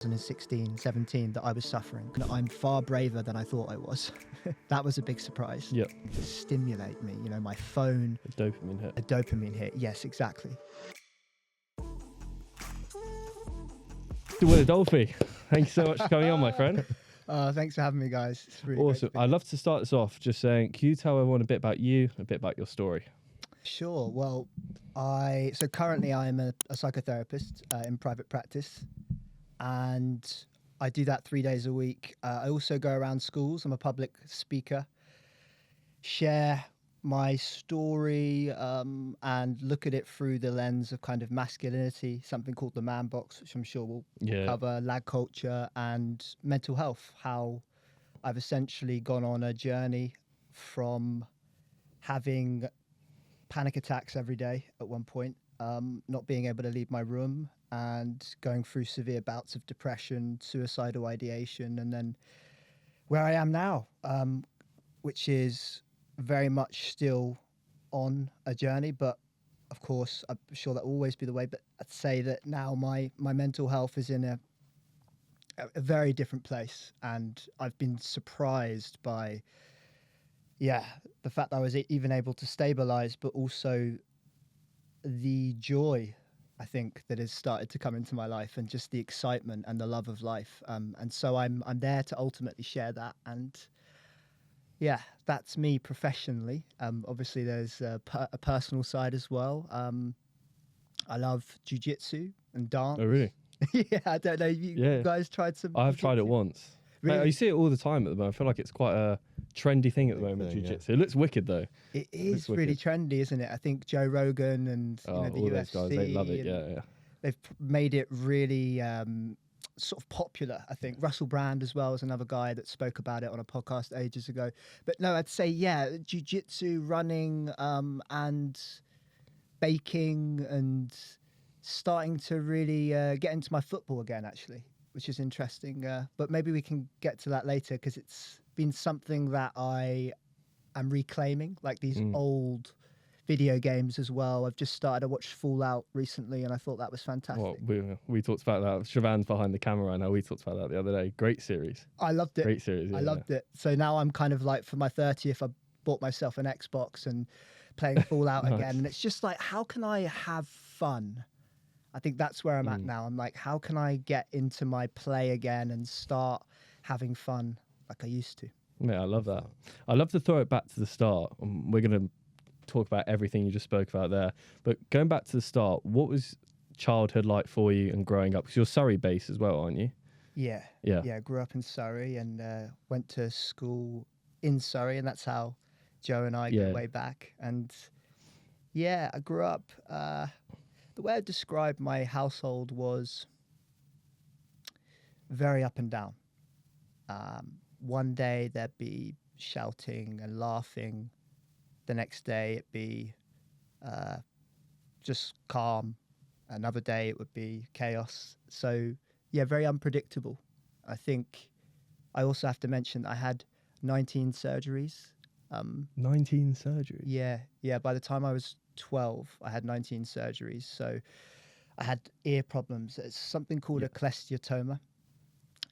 2016, 17 that I was suffering. I'm far braver than I thought I was. That was a big surprise. Yep. To stimulate me, my phone. A dopamine hit. A dopamine hit, yes, exactly. Well, Adolphy, thank you so much for coming on, my friend. Thanks for having me, guys. It's really Awesome. I'd love to start this off just saying, can you tell everyone a bit about you, a bit about your story? Sure. Well, so currently I'm a psychotherapist in private practice, and I do that 3 days a week. I also go around schools. I'm a public speaker, share my story and look at it through the lens of kind of masculinity, something called the man box, which I'm sure we'll cover, lag culture, and mental health, how I've essentially gone on a journey from having panic attacks every day at one point, not being able to leave my room, and going through severe bouts of depression, suicidal ideation, and then where I am now, which is very much still on a journey, but of course I'm sure that will always be the way. But I'd say that now my mental health is in a very different place, and I've been surprised by the fact that I was even able to stabilize, but also the joy, I think, that has started to come into my life, and just the excitement and the love of life. And so I'm there to ultimately share that. And that's me professionally. Obviously, there's a personal side as well. I love jiu-jitsu and dance. Oh, really? Yeah, I don't know. You guys tried some? I've tried it once. Really? You see it all the time at the moment. I feel like it's quite a trendy thing at the moment, jiu-jitsu. It looks wicked, though. It is really trendy, isn't it? I think Joe Rogan and the all UFC, those guys, they love it, yeah. They've made it really sort of popular, I think. Russell Brand as well is another guy that spoke about it on a podcast ages ago. But no, I'd say, jiu-jitsu, running, and baking, and starting to really get into my football again, actually, which is interesting. But maybe we can get to that later, because it's been something that I am reclaiming, like these old video games as well. I've just started to watch Fallout recently, and I thought that was fantastic. Well, we talked about that. Siobhan's behind the camera right now. We talked about that the other day. Great series. I loved it. Great series. Yeah, I loved it. So now I'm kind of like, for my 30th, I bought myself an Xbox and playing Fallout Nice. again. And it's just like, how can I have fun? I think that's where I'm at now. I'm like, how can I get into my play again and start having fun like I used to? Yeah, I love that. I love to throw it back to the start. We're going to talk about everything you just spoke about there. But going back to the start, what was childhood like for you and growing up? Because you're Surrey-based as well, aren't you? Yeah. I grew up in Surrey and went to school in Surrey, and that's how Joe and I go way back. And I grew up... the way I described my household was very up and down. One day there'd be shouting and laughing. The next day it'd be just calm. Another day it would be chaos. So, very unpredictable. I think I also have to mention I had 19 surgeries. 19 surgeries? Yeah. By the time I was 12, I had 19 surgeries. So I had ear problems. It's something called a cholesteatoma,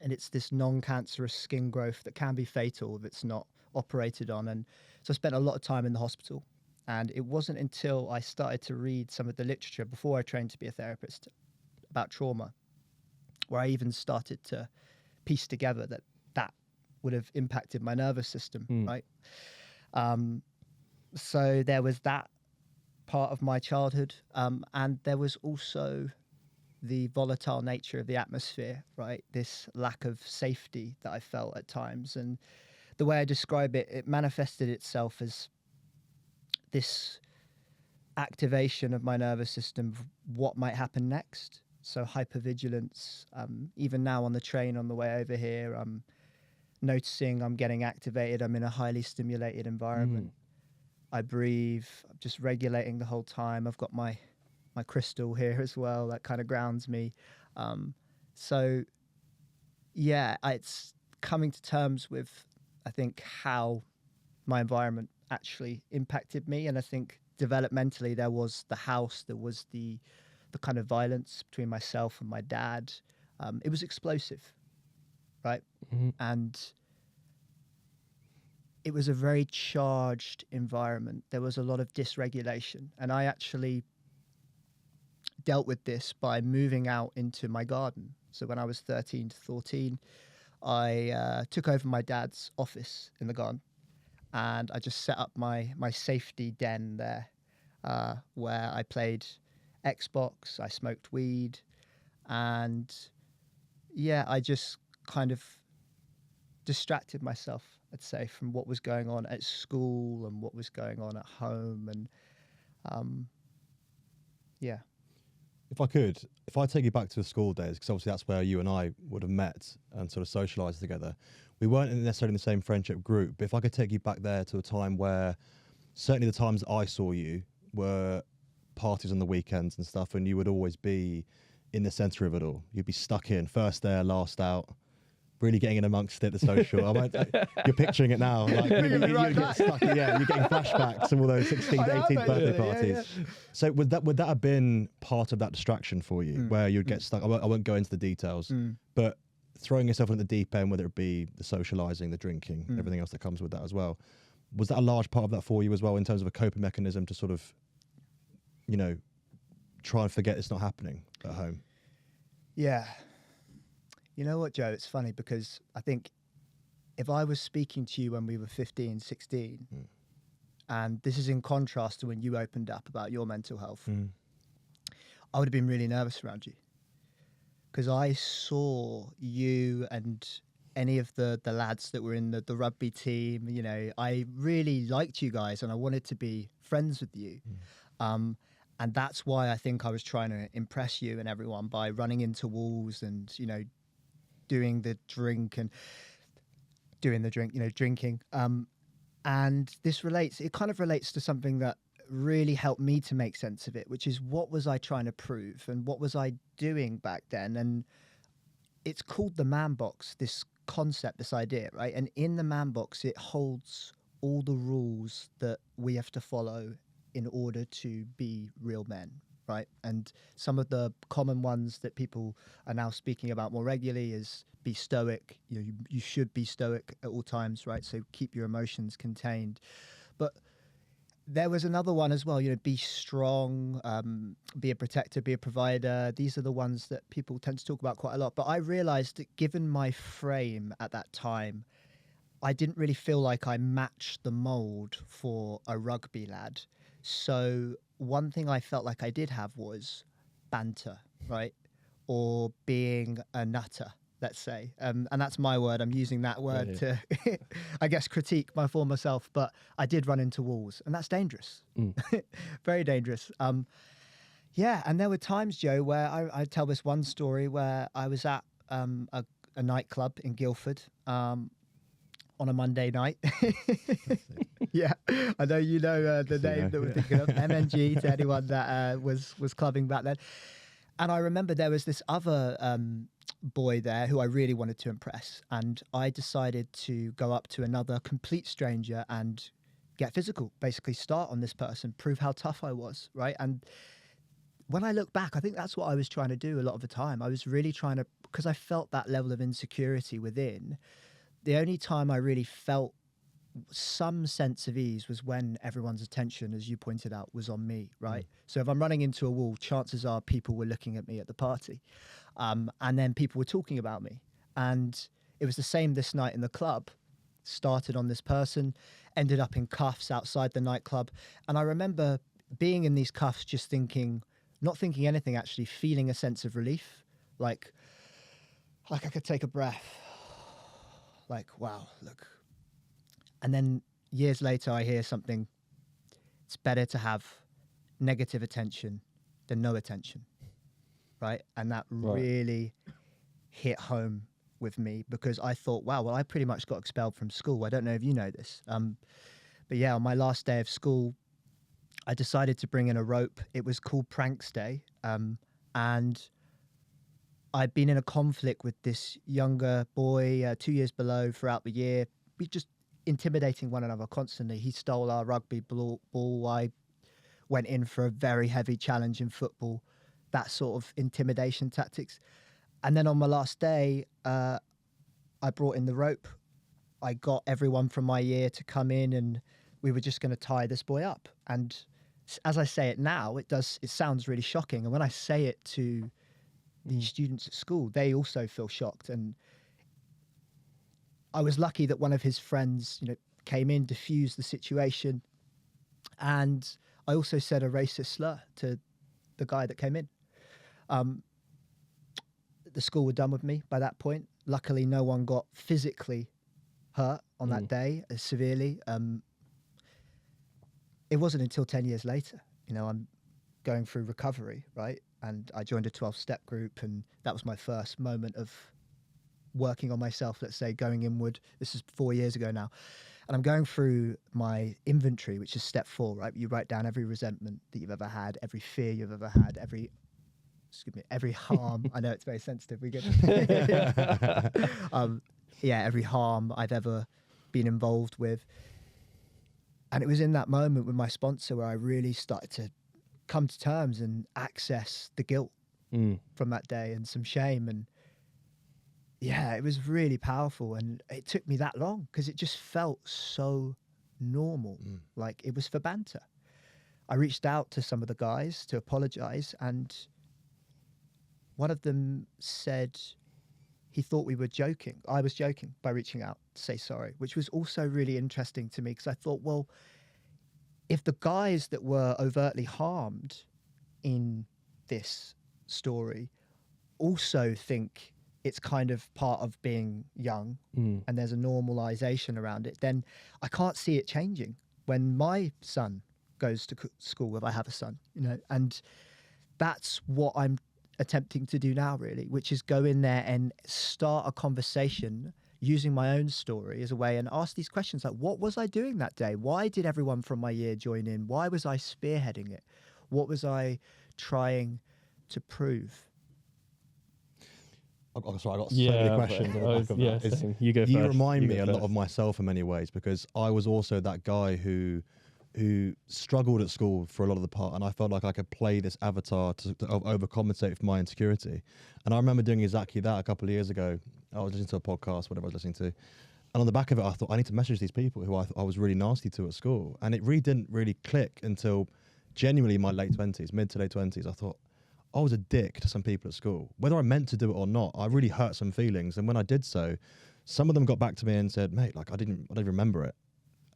and it's this non-cancerous skin growth that can be fatal if it's not operated on. And so I spent a lot of time in the hospital, and it wasn't until I started to read some of the literature before I trained to be a therapist about trauma, where I even started to piece together that would have impacted my nervous system, right? So there was that part of my childhood, and there was also the volatile nature of the atmosphere, right? This lack of safety that I felt at times. And the way I describe it, it manifested itself as this activation of my nervous system of what might happen next. So hypervigilance. Even now on the train on the way over here, I'm noticing I'm getting activated. I'm in a highly stimulated environment. I breathe. I'm just regulating the whole time. I've got my crystal here as well. That kind of grounds me. It's coming to terms with, I think, how my environment actually impacted me. And I think developmentally there was the house, there was the kind of violence between myself and my dad. It was explosive, right? Mm-hmm. And it was a very charged environment. There was a lot of dysregulation. And I actually dealt with this by moving out into my garden. So when I was 13 to 14, I took over my dad's office in the garden, and I just set up my safety den there, where I played Xbox, I smoked weed, and yeah, I just kind of distracted myself, I'd say, from what was going on at school and what was going on at home. And yeah. If I take you back to the school days, because obviously that's where you and I would have met and sort of socialised together. We weren't necessarily in the same friendship group, but if I could take you back there to a time where certainly the times I saw you were parties on the weekends and stuff, and you would always be in the centre of it all. You'd be stuck in, first there, last out, really getting in amongst it, the social. You're picturing it now. Like, you get stuck, yeah, you're getting flashbacks of all those 16th, 18th birthday parties. Yeah. So would that have been part of that distraction for you, where you'd get stuck? I won't go into the details, but throwing yourself into the deep end, whether it be the socialising, the drinking, everything else that comes with that as well. Was that a large part of that for you as well, in terms of a coping mechanism to sort of, try and forget it's not happening at home? Yeah. You know what, Joe? It's funny because I think if I was speaking to you when we were 15, 16, and this is in contrast to when you opened up about your mental health, I would have been really nervous around you, because I saw you and any of the lads that were in the rugby team. I really liked you guys and I wanted to be friends with you. And that's why I think I was trying to impress you and everyone by running into walls and, doing the drinking. And it kind of relates to something that really helped me to make sense of it, which is, what was I trying to prove and what was I doing back then? And it's called the man box, this concept, this idea, right? And in the man box, it holds all the rules that we have to follow in order to be real men, right? And some of the common ones that people are now speaking about more regularly is be stoic. You should be stoic at all times, right? So keep your emotions contained. But there was another one as well, be strong, be a protector, be a provider. These are the ones that people tend to talk about quite a lot. But I realized that given my frame at that time, I didn't really feel like I matched the mold for a rugby lad. So one thing I felt like I did have was banter, right? Or being a nutter, let's say. And that's my word. I'm using that word to, I guess, critique my former self. But I did run into walls, and that's dangerous. Very dangerous. Yeah, and there were times, Joe, where I tell this one story where I was at a nightclub in Guildford on a Monday night. Yeah, I know the name that we're thinking of, MNG, to anyone that was clubbing back then. And I remember there was this other boy there who I really wanted to impress, and I decided to go up to another complete stranger and get physical, basically start on this person, prove how tough I was, right? And when I look back, I think that's what I was trying to do a lot of the time. I was really trying to, because I felt that level of insecurity within. The only time I really felt some sense of ease was when everyone's attention, as you pointed out, was on me, right? So if I'm running into a wall, chances are people were looking at me at the party. And then people were talking about me. And it was the same this night in the club. Started on this person, ended up in cuffs outside the nightclub. And I remember being in these cuffs, just not thinking anything, actually feeling a sense of relief. Like I could take a breath. Like, wow, look. And then years later, I hear something. It's better to have negative attention than no attention, right? And that really hit home with me, because I thought, wow, well, I pretty much got expelled from school. I don't know if you know this. But yeah, on my last day of school, I decided to bring in a rope. It was called Pranks Day. And I'd been in a conflict with this younger boy, 2 years below, throughout the year. We just intimidating one another constantly. He stole our rugby ball. I went in for a very heavy challenge in football, that sort of intimidation tactics. And then on my last day, I brought in the rope. I got everyone from my year to come in, and we were just going to tie this boy up. And as I say it now, it sounds really shocking. And when I say it to the students at school, they also feel shocked. And I was lucky that one of his friends, came in, diffused the situation. And I also said a racist slur to the guy that came in. The school were done with me by that point. Luckily, no one got physically hurt on that day severely. It wasn't until 10 years later, I'm going through recovery, right? And I joined a 12-step group, and that was my first moment of working on myself, let's say, going inward. This is 4 years ago now. And I'm going through my inventory, which is step 4, right? You write down every resentment that you've ever had, every fear you've ever had, every harm. I know it's very sensitive. We get every harm I've ever been involved with. And it was in that moment with my sponsor where I really started to come to terms and access the guilt from that day and some shame. And yeah, it was really powerful. And it took me that long because it just felt so normal. Like it was for banter. I reached out to some of the guys to apologize, and one of them said he thought we were joking. I was joking by reaching out to say sorry, which was also really interesting to me because I thought, well, if the guys that were overtly harmed in this story also think it's kind of part of being young and there's a normalization around it, then I can't see it changing when my son goes to school, if I have a son, and that's what I'm attempting to do now, really, which is go in there and start a conversation using my own story as a way and ask these questions like, what was I doing that day? Why did everyone from my year join in? Why was I spearheading it? What was I trying to prove? Sorry, I got so many questions on the back of that. Same. You go first. You remind me a lot of myself in many ways, because I was also that guy who struggled at school for a lot of the part, and I felt like I could play this avatar to overcompensate for my insecurity. And I remember doing exactly that a couple of years ago. I was listening to a podcast, whatever I was listening to, and on the back of it, I thought I need to message these people who I was really nasty to at school. And it really didn't really click until genuinely my late 20s, mid to late 20s. I thought I was a dick to some people at school. Whether I meant to do it or not, I really hurt some feelings. And when I did so, some of them got back to me and said, mate, like I don't remember it.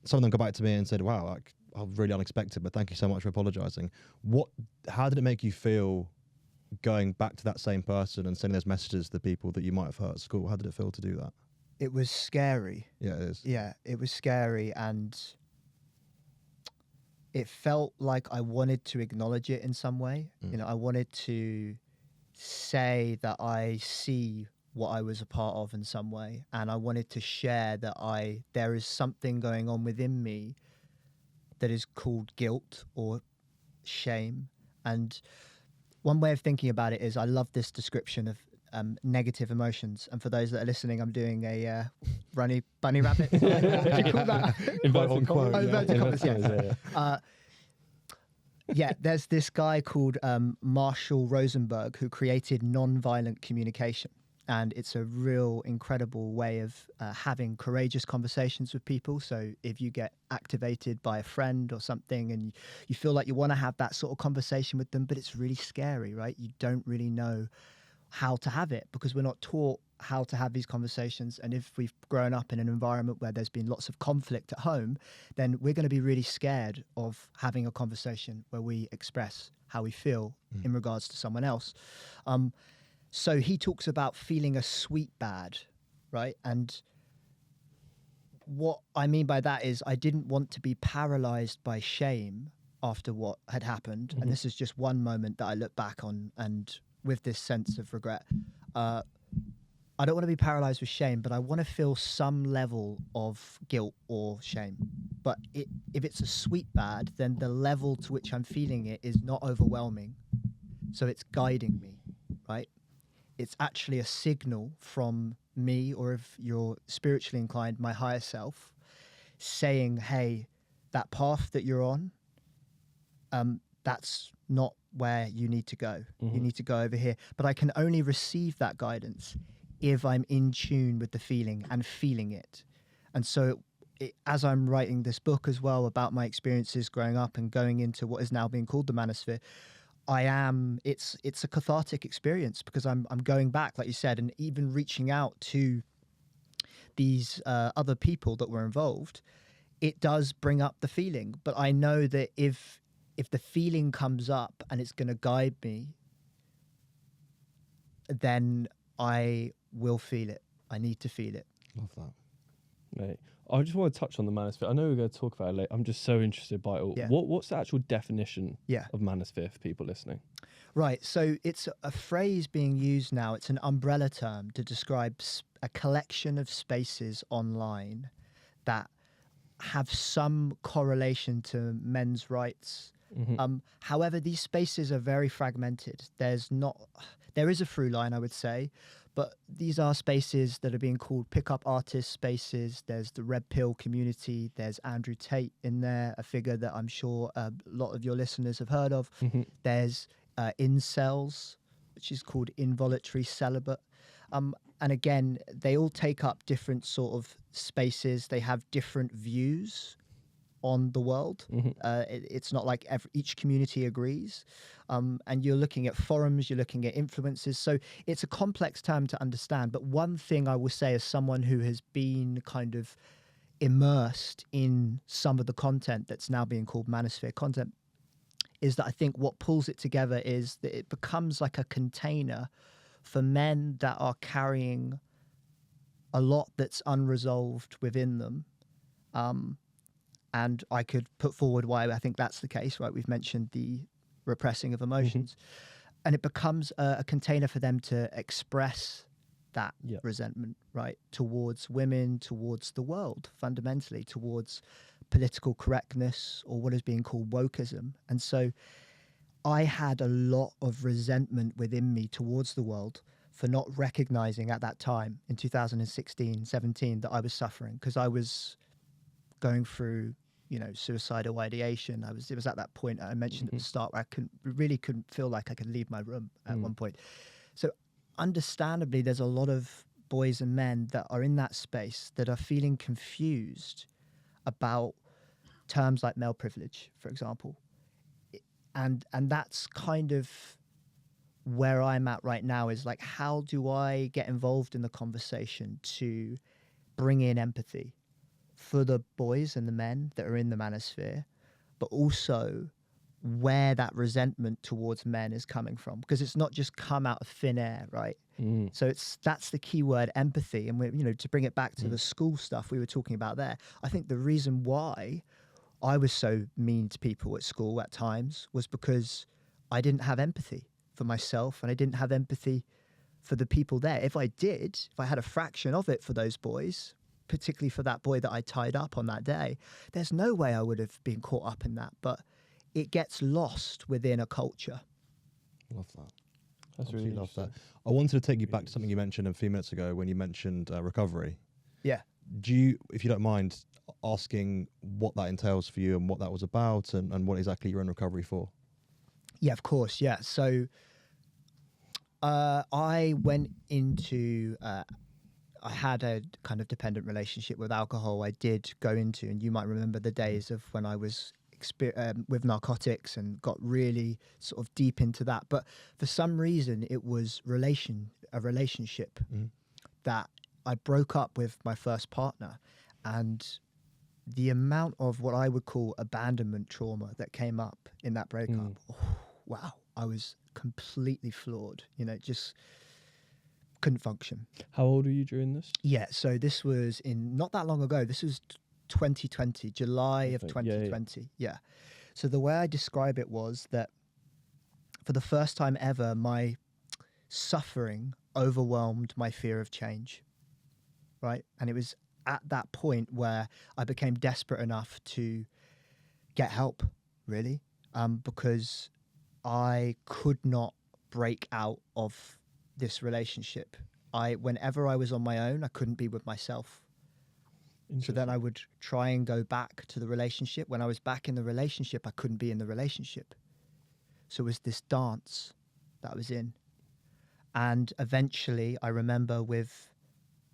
Some of them got back to me and said, wow, like, I was really unexpected, but thank you so much for apologizing. How did it make you feel going back to that same person and sending those messages to the people that you might have hurt at school? How did it feel to do that? It was scary. Yeah, it is. Yeah, it was scary, and it felt like I wanted to acknowledge it in some way. I wanted to say that I see what I was a part of in some way, and I wanted to share that there is something going on within me that is called guilt or shame. And one way of thinking about it is, I love this description of negative emotions. And for those that are listening, I'm doing a bunny rabbit. What do you call that? Inverted commas. Inverted commas, yes. Yeah, there's this guy called Marshall Rosenberg who created nonviolent communication. And it's a real incredible way of having courageous conversations with people. So if you get activated by a friend or something and you feel like you want to have that sort of conversation with them, but it's really scary, right? You don't really know how to have it because we're not taught how to have these conversations. And if we've grown up in an environment where there's been lots of conflict at home, then we're going to be really scared of having a conversation where we express how we feel in regards to someone else. So he talks about feeling a sweet bad, right? And what I mean by that is I didn't want to be paralyzed by shame after what had happened. And this is just one moment that I look back on, and with this sense of regret, I don't want to be paralyzed with shame, but I want to feel some level of guilt or shame. But if it's a sweet bad, then the level to which I'm feeling it is not overwhelming. So it's guiding me, right? It's actually a signal from me, or if you're spiritually inclined, my higher self, saying, hey, that path that you're on, that's not where you need to go. Mm-hmm. You need to go over here. But I can only receive that guidance if I'm in tune with the feeling and feeling it. And so as I'm writing this book as well about my experiences growing up and going into what is now being called the manosphere, it's a cathartic experience, because I'm going back, like you said, and even reaching out to these other people that were involved. It does bring up the feeling, but I know that if the feeling comes up and it's going to guide me, then I will feel it. I need to feel it. Love that. Mate, I just want to touch on the manosphere. I know we're going to talk about it later. I'm just so interested by it all. Yeah. What's the actual definition Yeah. of manosphere for people listening? Right. So it's a phrase being used now. It's an umbrella term to describe a collection of spaces online that have some correlation to men's rights. Mm-hmm. However, these spaces are very fragmented. There is a through line, I would say, but these are spaces that are being called pickup artist spaces. There's the Red Pill community. There's Andrew Tate in there, a figure that I'm sure a lot of your listeners have heard of. Mm-hmm. There's incels, which is called involuntary celibate. And again, they all take up different sort of spaces. They have different views on the world. Mm-hmm. It's not like each community agrees. And you're looking at forums, you're looking at influences. So it's a complex term to understand. But one thing I will say, as someone who has been kind of immersed in some of the content that's now being called manosphere content, is that I think what pulls it together is that it becomes like a container for men that are carrying a lot that's unresolved within them. And I could put forward why I think that's the case, right? We've mentioned the repressing of emotions. And it becomes a container for them to express that resentment, right? Towards women, towards the world, fundamentally, towards political correctness, or what is being called wokeism. And so I had a lot of resentment within me towards the world for not recognizing at that time in 2016, 17, that I was suffering, because I was going through, suicidal ideation. It was at that point I mentioned at the start where I really couldn't feel like I could leave my room at one point. So understandably, there's a lot of boys and men that are in that space that are feeling confused about terms like male privilege, for example. And that's kind of where I'm at right now, is like, how do I get involved in the conversation to bring in empathy for the boys and the men that are in the manosphere, but also where that resentment towards men is coming from, because it's not just come out of thin air, right? So that's the key word, empathy. And to bring it back to the school stuff we were talking about there, I think the reason why I was so mean to people at school at times was because I didn't have empathy for myself, and I didn't have empathy for the people there. If I had a fraction of it for those boys, particularly for that boy that I tied up on that day, there's no way I would have been caught up in that. But it gets lost within a culture. Love that. That's really love that. I wanted to take you back to something you mentioned a few minutes ago when you mentioned recovery. Yeah. Do you, if you don't mind asking what that entails for you and what that was about, and what exactly you're in recovery for? Yeah, of course. Yeah. So I went into... I had a kind of dependent relationship with alcohol. I did go into, and you might remember the days of when I was with narcotics and got really sort of deep into that. But for some reason, it was a relationship that I broke up with my first partner, and the amount of what I would call abandonment trauma that came up in that breakup. Wow, I was completely floored. Just couldn't function. How old were you during this? Yeah, so this was in not that long ago. This was 2020, July of 2020. Yeah. So the way I describe it was that for the first time ever, my suffering overwhelmed my fear of change, right? And it was at that point where I became desperate enough to get help, really, because I could not break out of this relationship. Whenever I was on my own, I couldn't be with myself. So then I would try and go back to the relationship. When I was back in the relationship, I couldn't be in the relationship. So it was this dance that I was in. And eventually, I remember with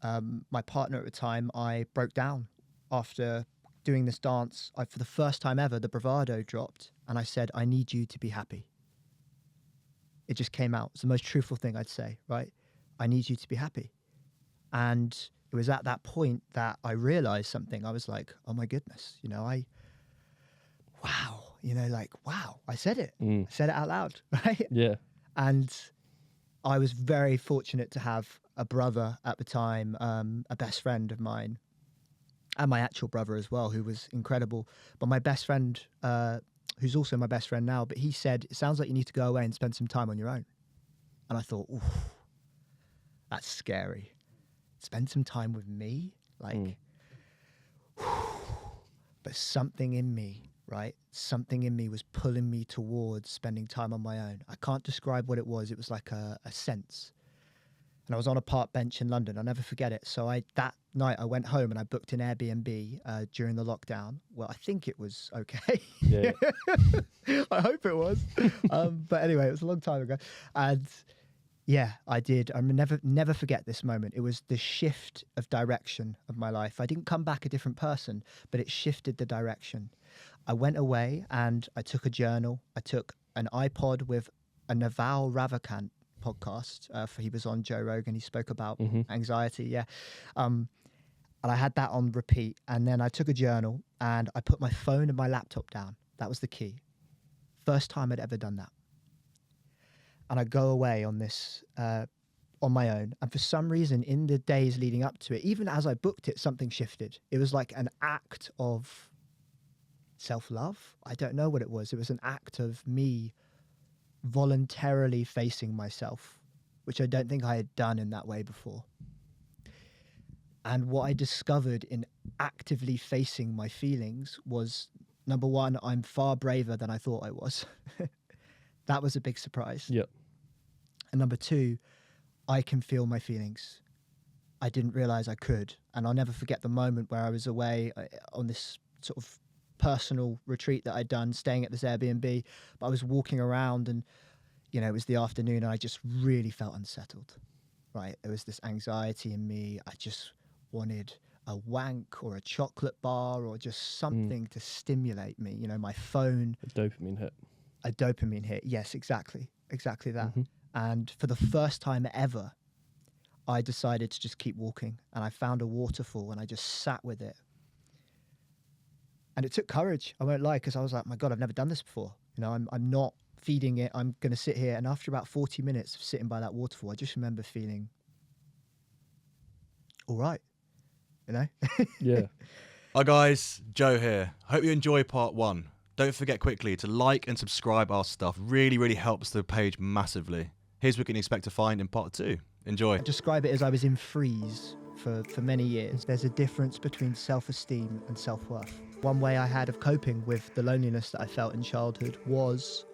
my partner at the time, I broke down after doing this dance. For the first time ever, the bravado dropped, and I said, I need you to be happy. It just came out. It's the most truthful thing I'd say, right? I need you to be happy. And it was at that point that I realized something. I was like, oh my goodness, wow, wow, I said it. I said it out loud, right? Yeah. And I was very fortunate to have a brother at the time, a best friend of mine, and my actual brother as well, who was incredible. But my best friend, who's also my best friend now, but he said, it sounds like you need to go away and spend some time on your own. And I thought, ooh, that's scary. Spend some time with me? But something in me, right? Something in me was pulling me towards spending time on my own. I can't describe what it was. It was like a sense. And I was on a park bench in London. I'll never forget it. So that night I went home and I booked an Airbnb during the lockdown. Well, I think it was okay. Yeah. I hope it was. But anyway, it was a long time ago. And yeah, I did. I never forget this moment. It was the shift of direction of my life. I didn't come back a different person, but it shifted the direction. I went away and I took a journal. I took an iPod with a Naval Ravikant podcast. He was on Joe Rogan. He spoke about anxiety. Yeah. And I had that on repeat. And then I took a journal and I put my phone and my laptop down. That was the key. First time I'd ever done that. And I go away on this, on my own. And for some reason, in the days leading up to it, even as I booked it, something shifted. It was like an act of self-love. I don't know what it was. It was an act of me voluntarily facing myself, which I don't think I had done in that way before. And what I discovered in actively facing my feelings was, number one, I'm far braver than I thought I was. That was a big surprise. Yep. And number two, I can feel my feelings. I didn't realize I could. And I'll never forget the moment where I was away on this sort of personal retreat that I'd done, staying at this Airbnb. But I was walking around and, it was the afternoon and I just really felt unsettled, right? There was this anxiety in me. I just wanted a wank or a chocolate bar or just something to stimulate me. My phone. A dopamine hit. A dopamine hit. Yes, exactly that. And for the first time ever, I decided to just keep walking, and I found a waterfall and I just sat with it. And it took courage, I won't lie, because I was like, my God, I've never done this before. I'm not feeding it. I'm going to sit here. And after about 40 minutes of sitting by that waterfall, I just remember feeling all right, Yeah. Hi guys, Joe here. Hope you enjoy part 1. Don't forget quickly to like and subscribe our stuff. Really helps the page massively. Here's what you can expect to find in part 2. Enjoy. I describe it as I was in freeze for many years. There's a difference between self-esteem and self-worth. One way I had of coping with the loneliness that I felt in childhood was